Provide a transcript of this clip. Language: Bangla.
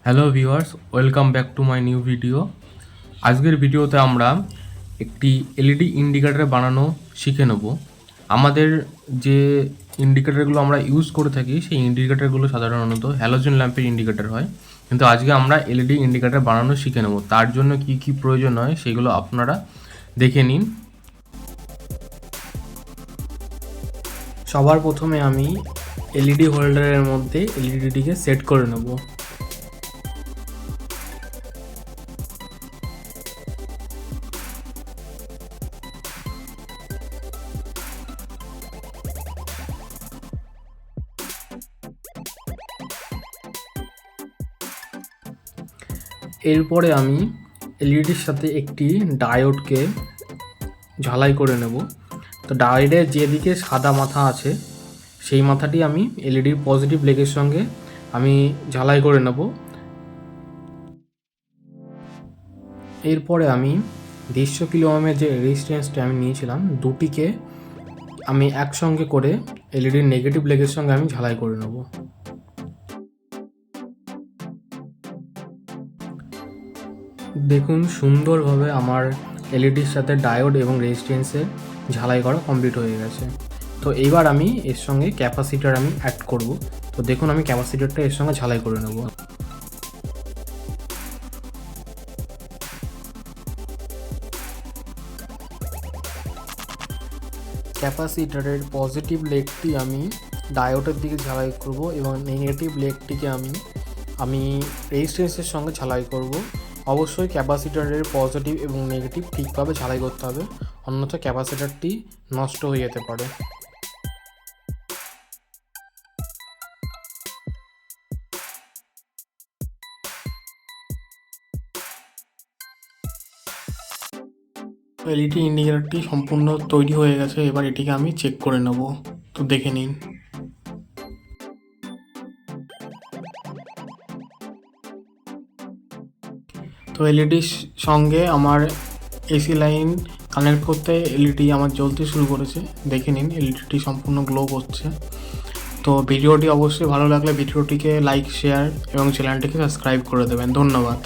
Hello viewers, welcome back to my new video. আজকের ভিডিওতে আমরা একটি এলইডি ইন্ডিকেটর বানানো শিখে নেব। আমাদের যে ইন্ডিকেটরগুলো আমরা ইউজ করে থাকি সেই ইন্ডিকেটরগুলো সাধারণত হ্যালোজেন ল্যাম্পের ইন্ডিকেটর হয়, কিন্তু আজকে আমরা এলইডি ইন্ডিকেটর বানানো শিখে নেব। তার জন্য কি কি প্রয়োজন হয় সেগুলো আপনারা দেখে নিন। সবার প্রথমে আমি এলইডি হোল্ডারের মধ্যে এলইডিটিকে সেট করে নেব। এরপরে আমি এলইডির সাথে একটি ডায়োডকে ঝালাই করে নেব। তো ডায়োডের যেদিকে সাদা মাথা আছে সেই মাথাটি আমি এলইডির পজিটিভ লেগের সঙ্গে আমি ঝালাই করে নেব। এরপরে আমি 150 কিলো ওহমের যে রেজিস্ট্যান্সটা আমি নিয়েছিলাম দুটিকে আমি একসঙ্গে করে এলইডির নেগেটিভ লেগের সঙ্গে আমি ঝালাই করে নেব। দেখুন সুন্দরভাবে আমার এলইডির সাথে ডায়োড এবং রেজিস্ট্যান্সের ঝালাই করা কমপ্লিট হয়ে গেছে। তো এইবার আমি এর সঙ্গে ক্যাপাসিটার আমি অ্যাড করব। তো দেখুন আমি ক্যাপাসিটারটা এর সঙ্গে ঝালাই করে নেব। ক্যাপাসিটারের পজিটিভ লেগটি আমি ডায়োডের দিকে ঝালাই করব এবং নেগেটিভ লেগটিকে আমি রেজিস্ট্যান্সের সঙ্গে ঝালাই করব। অবশ্যই ক্যাপাসিটারের পজিটিভ এবং নেগেটিভ ঠিকভাবে ঝালাই করতে হবে, অন্যথা ক্যাপাসিটারটি নষ্ট হয়ে যেতে পারে। এলইডি ইন্ডিকেটরটি সম্পূর্ণ তৈরি হয়ে গেছে, এবার এটিকে আমি চেক করে নেব। তো দেখে নিন। তো এলইডির সঙ্গে আমার এসি লাইন কানেক্ট করতে এলইডি আমার জ্বলতে শুরু করেছে। দেখে নিন এলইডিটি সম্পূর্ণ গ্লো করছে। তো ভিডিওটি অবশ্যই ভালো লাগলে ভিডিওটিকে লাইক, শেয়ার এবং চ্যানেলটিকে সাবস্ক্রাইব করে দেবেন। ধন্যবাদ।